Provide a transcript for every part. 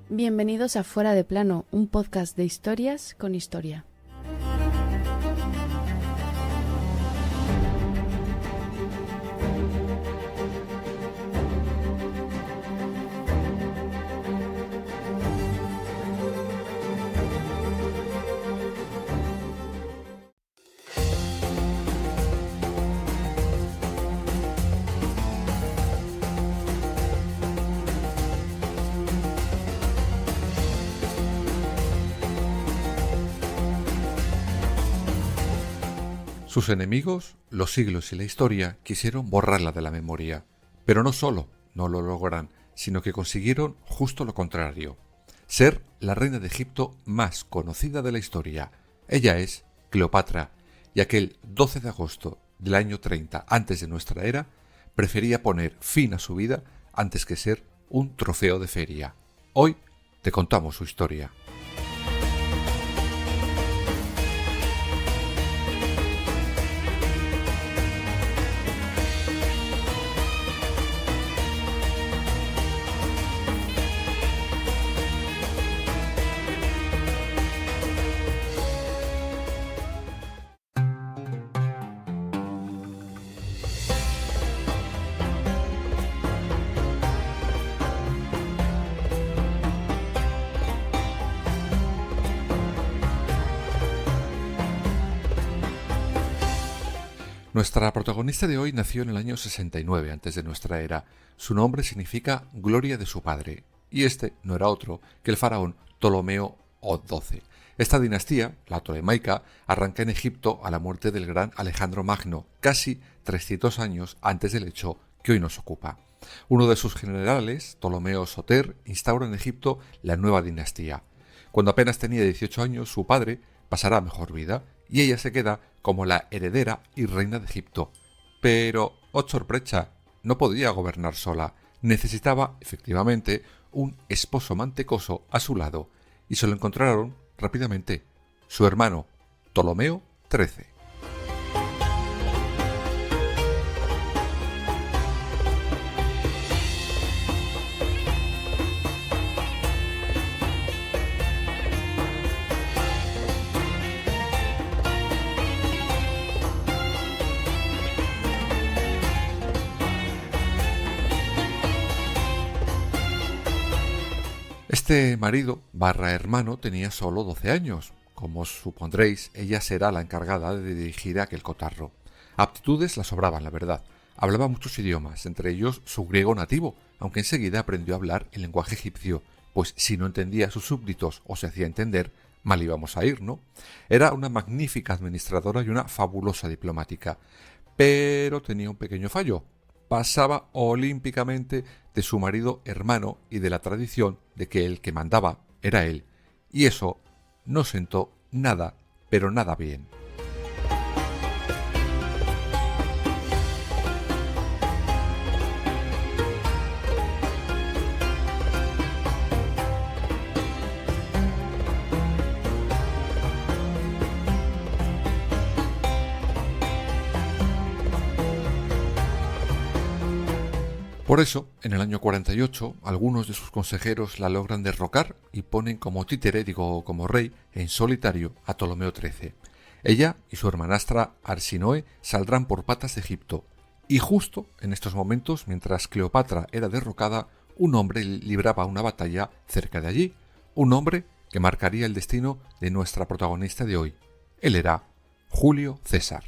Bienvenidos a Fuera de Plano, un podcast de historias con historia. Sus enemigos, los siglos y la historia quisieron borrarla de la memoria, pero no solo no lo lograron, sino que consiguieron justo lo contrario, ser la reina de Egipto más conocida de la historia. Ella es Cleopatra, y aquel 12 de agosto del año 30 antes de nuestra era, prefería poner fin a su vida antes que ser un trofeo de feria. Hoy te contamos su historia. Nuestra protagonista de hoy nació en el año 69 antes de nuestra era. Su nombre significa gloria de su padre, y este no era otro que el faraón Ptolomeo XII. Esta dinastía, la tolemaica, arranca en Egipto a la muerte del gran Alejandro Magno, casi 300 años antes del hecho que hoy nos ocupa. Uno de sus generales, Ptolomeo Soter, instaura en Egipto la nueva dinastía. Cuando apenas tenía 18 años, su padre pasará a mejor vida, y ella se queda como la heredera y reina de Egipto. Pero, oh sorpresa, no podía gobernar sola. Necesitaba, efectivamente, un esposo mantecoso a su lado, y se lo encontraron rápidamente, su hermano, Ptolomeo XIII. Este marido barra hermano tenía solo 12 años. Como os supondréis, ella será la encargada de dirigir aquel cotarro. Aptitudes la sobraban, la verdad. Hablaba muchos idiomas, entre ellos su griego nativo, aunque enseguida aprendió a hablar el lenguaje egipcio, pues si no entendía a sus súbditos o se hacía entender, mal íbamos a ir, ¿no? Era una magnífica administradora y una fabulosa diplomática. Pero tenía un pequeño fallo. Pasaba olímpicamente de su marido hermano y de la tradición de que el que mandaba era él, y eso no sentó nada, pero nada bien. Por eso, en el año 48, algunos de sus consejeros la logran derrocar y ponen como títere, como rey, en solitario a Ptolomeo XIII. Ella y su hermanastra Arsinoe saldrán por patas de Egipto. Y justo en estos momentos, mientras Cleopatra era derrocada, un hombre libraba una batalla cerca de allí. Un hombre que marcaría el destino de nuestra protagonista de hoy. Él era Julio César.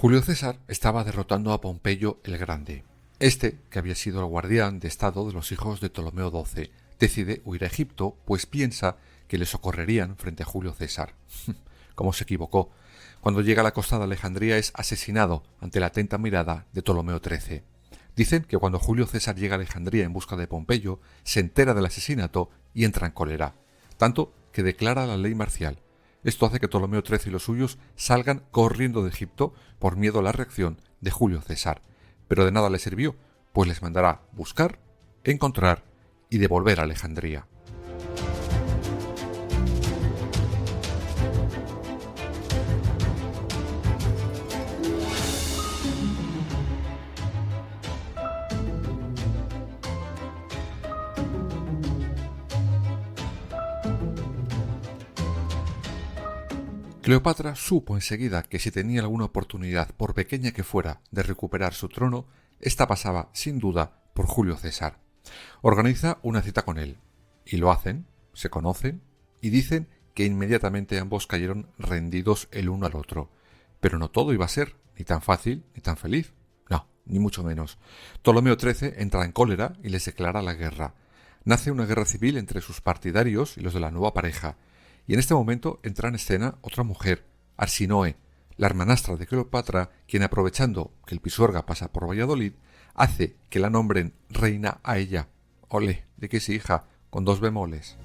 Julio César estaba derrotando a Pompeyo el Grande. Este, que había sido el guardián de estado de los hijos de Ptolomeo XII, decide huir a Egipto, pues piensa que le socorrerían frente a Julio César. Cómo se equivocó. Cuando llega a la costa de Alejandría es asesinado ante la atenta mirada de Ptolomeo XIII. Dicen que cuando Julio César llega a Alejandría en busca de Pompeyo, se entera del asesinato y entra en cólera, tanto que declara la ley marcial. Esto hace que Ptolomeo XIII y los suyos salgan corriendo de Egipto por miedo a la reacción de Julio César. Pero de nada le sirvió, pues les mandará buscar, encontrar y devolver a Alejandría. Cleopatra supo enseguida que si tenía alguna oportunidad, por pequeña que fuera, de recuperar su trono, esta pasaba, sin duda, por Julio César. Organiza una cita con él, y lo hacen, se conocen, y dicen que inmediatamente ambos cayeron rendidos el uno al otro. Pero no todo iba a ser ni tan fácil ni tan feliz. No, ni mucho menos. Ptolomeo XIII entra en cólera y les declara la guerra. Nace una guerra civil entre sus partidarios y los de la nueva pareja. Y en este momento entra en escena otra mujer, Arsinoe, la hermanastra de Cleopatra, quien, aprovechando que el Pisuerga pasa por Valladolid, hace que la nombren reina a ella. Ole, de que sí, hija, con 2 bemoles.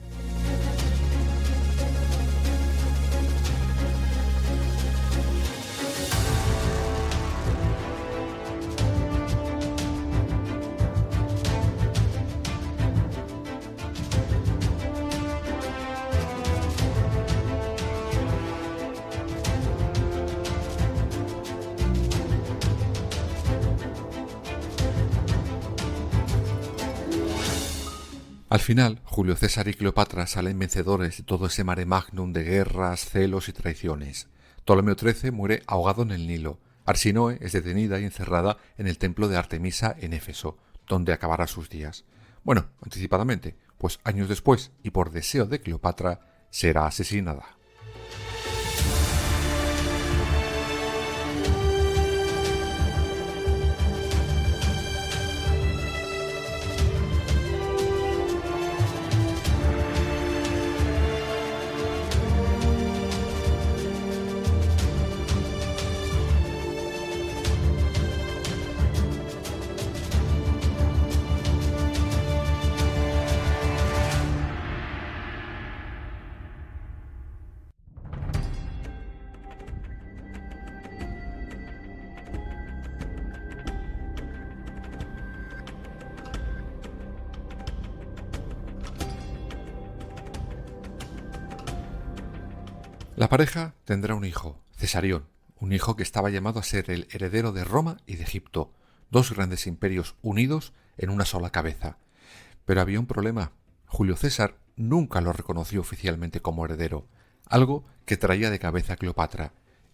Al final, Julio César y Cleopatra salen vencedores de todo ese mare magnum de guerras, celos y traiciones. Ptolomeo XIII muere ahogado en el Nilo. Arsinoe es detenida y encerrada en el templo de Artemisa en Éfeso, donde acabará sus días. Bueno, anticipadamente, pues años después, y por deseo de Cleopatra, será asesinada. La pareja tendrá un hijo, Cesarión, un hijo que estaba llamado a ser el heredero de Roma y de Egipto, 2 grandes imperios unidos en una sola cabeza. Pero había un problema. Julio César nunca lo reconoció oficialmente como heredero, algo que traía de cabeza a Cleopatra,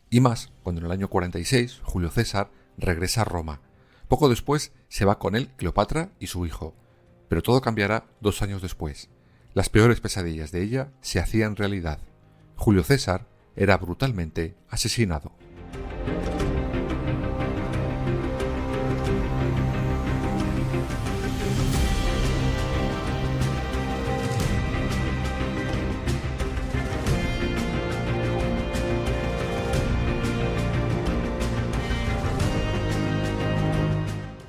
y más cuando en el año 46 Julio César regresa a Roma. Poco después se va con él Cleopatra y su hijo, pero todo cambiará 2 años después. Las peores pesadillas de ella se hacían realidad. Julio César era brutalmente asesinado.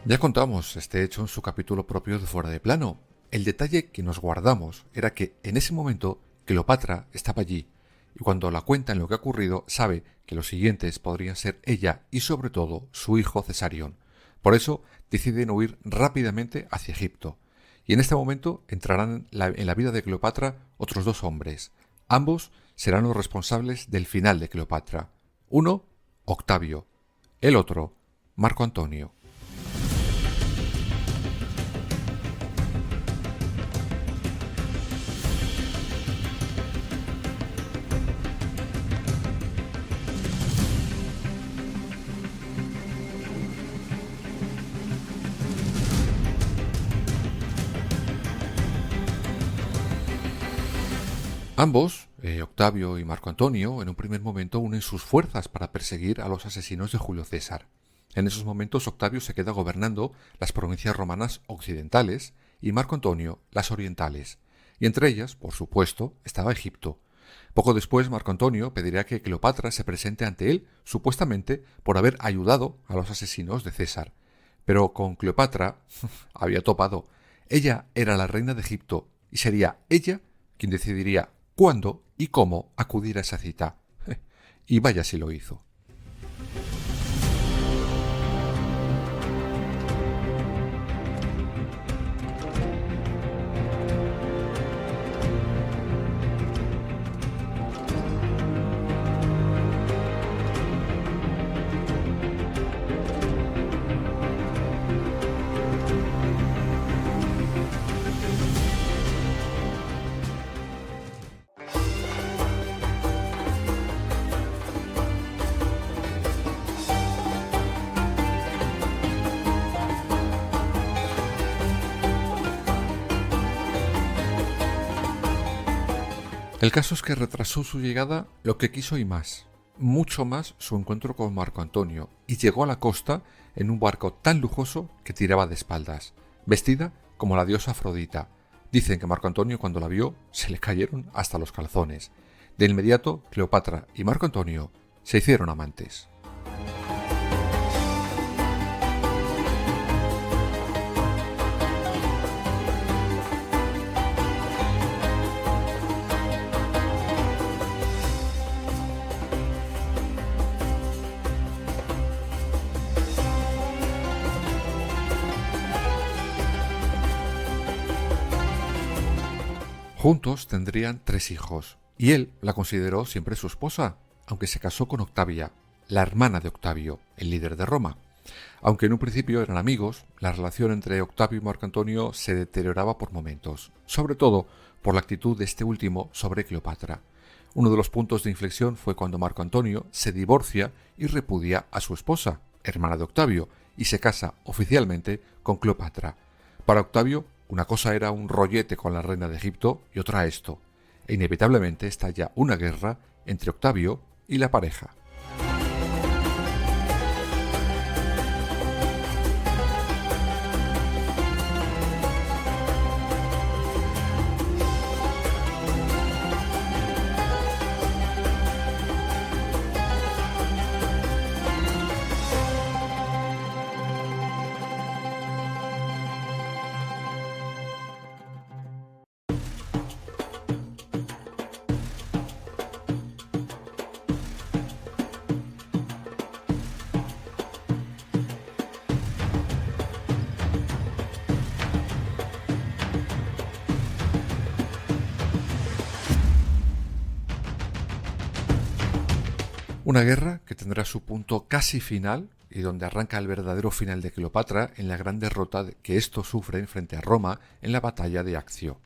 Ya contamos este hecho en su capítulo propio de Fuera de Plano. El detalle que nos guardamos era que en ese momento Cleopatra estaba allí, y cuando la cuenta en lo que ha ocurrido sabe que los siguientes podrían ser ella y sobre todo su hijo Cesarión. Por eso deciden huir rápidamente hacia Egipto. Y en este momento entrarán en la vida de Cleopatra otros 2 hombres. Ambos serán los responsables del final de Cleopatra. Uno, Octavio. El otro, Marco Antonio. Ambos, Octavio y Marco Antonio, en un primer momento unen sus fuerzas para perseguir a los asesinos de Julio César. En esos momentos Octavio se queda gobernando las provincias romanas occidentales y Marco Antonio las orientales. y entre ellas, por supuesto, estaba Egipto. Poco después, Marco Antonio pedirá que Cleopatra se presente ante él, supuestamente por haber ayudado a los asesinos de César. Pero con Cleopatra había topado. Ella era la reina de Egipto y sería ella quien decidiría cuándo y cómo acudir a esa cita. Y vaya si lo hizo. El caso es que retrasó su llegada lo que quiso y más, mucho más su encuentro con Marco Antonio, y llegó a la costa en un barco tan lujoso que tiraba de espaldas, vestida como la diosa Afrodita. Dicen que Marco Antonio cuando la vio se le cayeron hasta los calzones. De inmediato, Cleopatra y Marco Antonio se hicieron amantes. Juntos tendrían 3 hijos, y él la consideró siempre su esposa, aunque se casó con Octavia, la hermana de Octavio, el líder de Roma. Aunque en un principio eran amigos, la relación entre Octavio y Marco Antonio se deterioraba por momentos, sobre todo por la actitud de este último sobre Cleopatra. Uno de los puntos de inflexión fue cuando Marco Antonio se divorcia y repudia a su esposa, hermana de Octavio, y se casa oficialmente con Cleopatra. Para Octavio, una cosa era un rollete con la reina de Egipto y otra esto, e inevitablemente estalla una guerra entre Octavio y la pareja. Una guerra que tendrá su punto casi final y donde arranca el verdadero final de Cleopatra en la gran derrota que estos sufren frente a Roma en la batalla de Accio.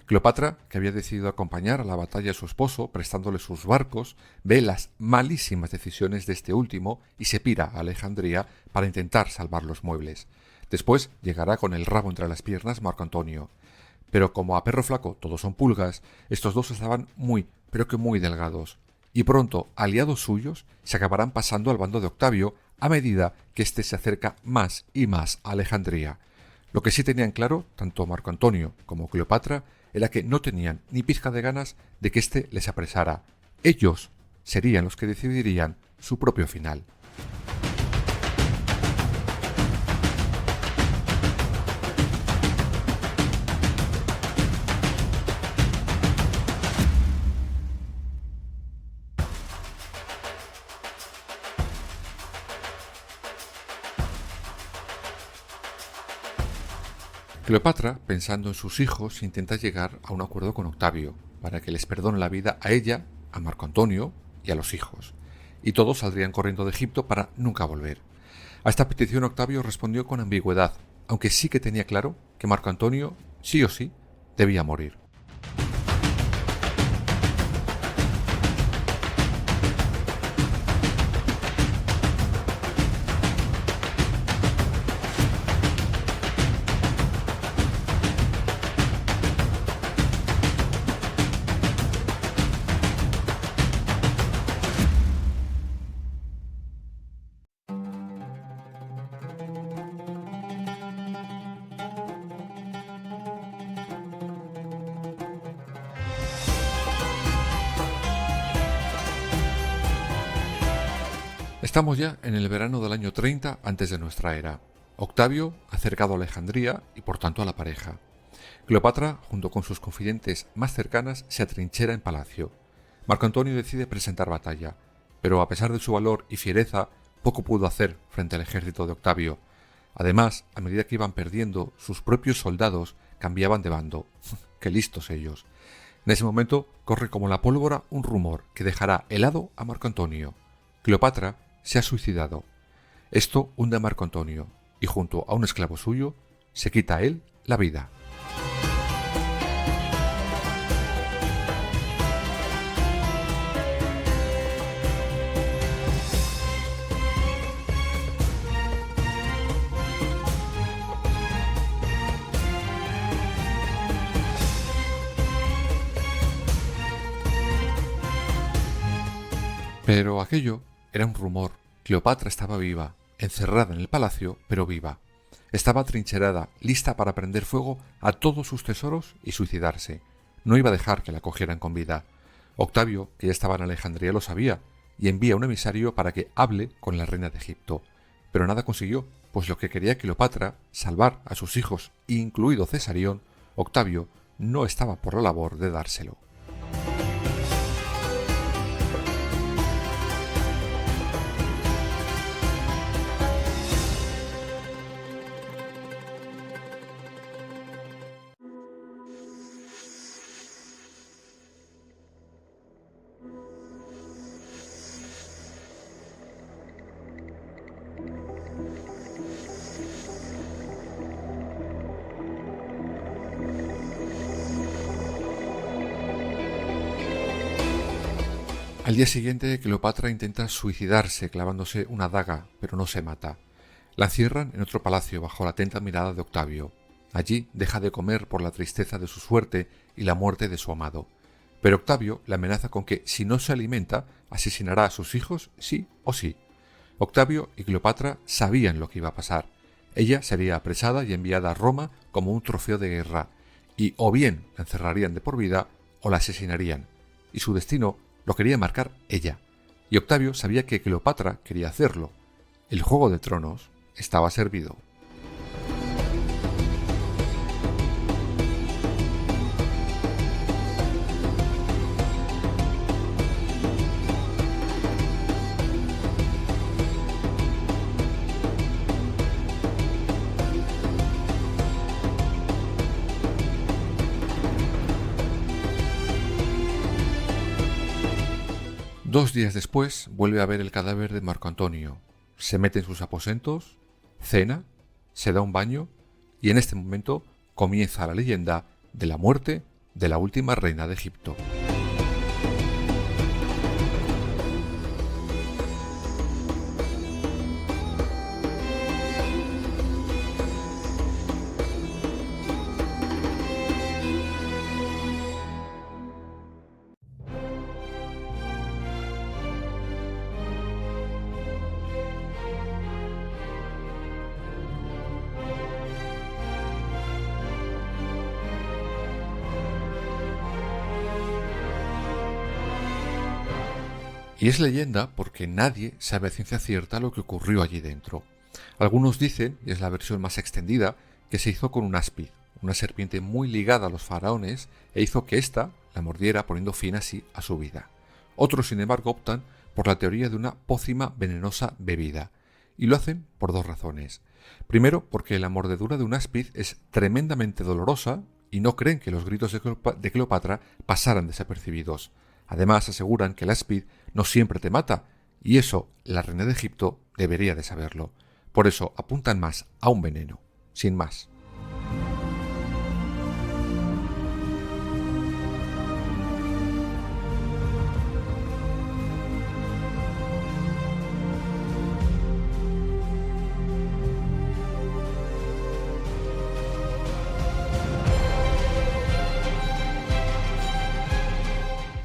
Cleopatra, que había decidido acompañar a la batalla a su esposo prestándole sus barcos, ve las malísimas decisiones de este último y se pira a Alejandría para intentar salvar los muebles. Después llegará con el rabo entre las piernas Marco Antonio. Pero como a perro flaco todos son pulgas, estos dos estaban muy, pero que muy delgados. Y pronto aliados suyos se acabarán pasando al bando de Octavio a medida que éste se acerca más y más a Alejandría. Lo que sí tenían claro, tanto Marco Antonio como Cleopatra, era que no tenían ni pizca de ganas de que éste les apresara. Ellos serían los que decidirían su propio final. Cleopatra, pensando en sus hijos, intenta llegar a un acuerdo con Octavio, para que les perdone la vida a ella, a Marco Antonio y a los hijos, y todos saldrían corriendo de Egipto para nunca volver. A esta petición Octavio respondió con ambigüedad, aunque sí que tenía claro que Marco Antonio, sí o sí, debía morir. Estamos ya en el verano del año 30 antes de nuestra era. Octavio ha acercado a Alejandría y por tanto a la pareja. Cleopatra, junto con sus confidentes más cercanas, se atrinchera en palacio. Marco Antonio decide presentar batalla, pero a pesar de su valor y fiereza, poco pudo hacer frente al ejército de Octavio. Además, a medida que iban perdiendo, sus propios soldados cambiaban de bando. ¡Qué listos ellos! En ese momento corre como la pólvora un rumor que dejará helado a Marco Antonio. Cleopatra se ha suicidado. Esto hunde a Marco Antonio y junto a un esclavo suyo se quita a él la vida. Pero aquello era un rumor. Cleopatra estaba viva, encerrada en el palacio, pero viva. Estaba atrincherada, lista para prender fuego a todos sus tesoros y suicidarse. No iba a dejar que la cogieran con vida. Octavio, que ya estaba en Alejandría, lo sabía, y envía un emisario para que hable con la reina de Egipto. Pero nada consiguió, pues lo que quería Cleopatra, salvar a sus hijos, incluido Cesarión, Octavio no estaba por la labor de dárselo. Al día siguiente, Cleopatra intenta suicidarse clavándose una daga, pero no se mata. La encierran en otro palacio bajo la atenta mirada de Octavio. Allí deja de comer por la tristeza de su suerte y la muerte de su amado. Pero Octavio le amenaza con que, si no se alimenta, asesinará a sus hijos sí o sí. Octavio y Cleopatra sabían lo que iba a pasar. Ella sería apresada y enviada a Roma como un trofeo de guerra, y o bien la encerrarían de por vida o la asesinarían. Y su destino lo quería marcar ella, y Octavio sabía que Cleopatra quería hacerlo. El Juego de Tronos estaba servido. Dos días después vuelve a ver el cadáver de Marco Antonio, se mete en sus aposentos, cena, se da un baño y en este momento comienza la leyenda de la muerte de la última reina de Egipto. Y es leyenda porque nadie sabe a ciencia cierta lo que ocurrió allí dentro. Algunos dicen, y es la versión más extendida, que se hizo con un áspid, una serpiente muy ligada a los faraones, e hizo que ésta la mordiera poniendo fin así a su vida. Otros, sin embargo, optan por la teoría de una pócima venenosa bebida, y lo hacen por dos razones. Primero, porque la mordedura de un áspid es tremendamente dolorosa y no creen que los gritos de Cleopatra pasaran desapercibidos. Además, aseguran que el áspid no siempre te mata, y eso la reina de Egipto debería de saberlo. Por eso apuntan más a un veneno, sin más.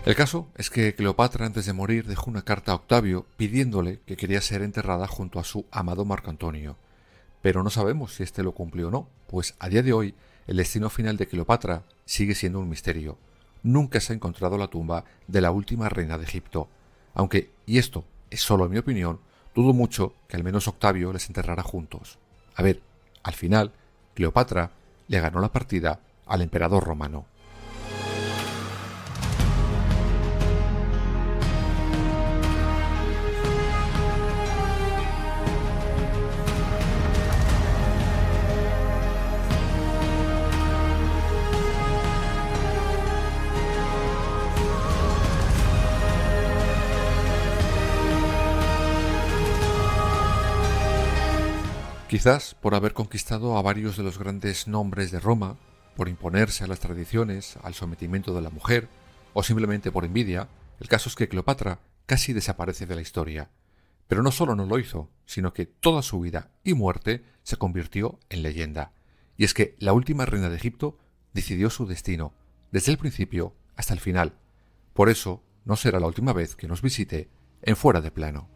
El caso es que Cleopatra, antes de morir, dejó una carta a Octavio pidiéndole que quería ser enterrada junto a su amado Marco Antonio. Pero no sabemos si éste lo cumplió o no, pues a día de hoy el destino final de Cleopatra sigue siendo un misterio. Nunca se ha encontrado la tumba de la última reina de Egipto. Aunque, y esto es solo mi opinión, dudo mucho que al menos Octavio les enterrara juntos. A ver, al final, Cleopatra le ganó la partida al emperador romano. Quizás por haber conquistado a varios de los grandes nombres de Roma, por imponerse a las tradiciones, al sometimiento de la mujer, o simplemente por envidia, el caso es que Cleopatra casi desaparece de la historia. Pero no solo no lo hizo, sino que toda su vida y muerte se convirtió en leyenda. Y es que la última reina de Egipto decidió su destino, desde el principio hasta el final. Por eso, no será la última vez que nos visite en Fuera de Plano.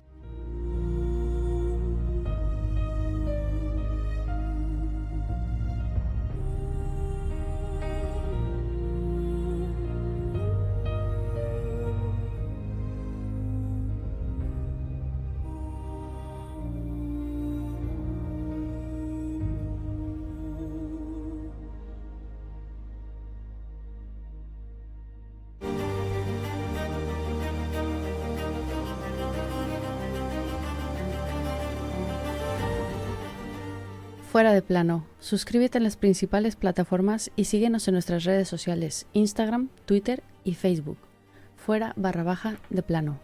Fuera de Plano. Suscríbete en las principales plataformas y síguenos en nuestras redes sociales, Instagram, Twitter y Facebook. Fuera _de plano.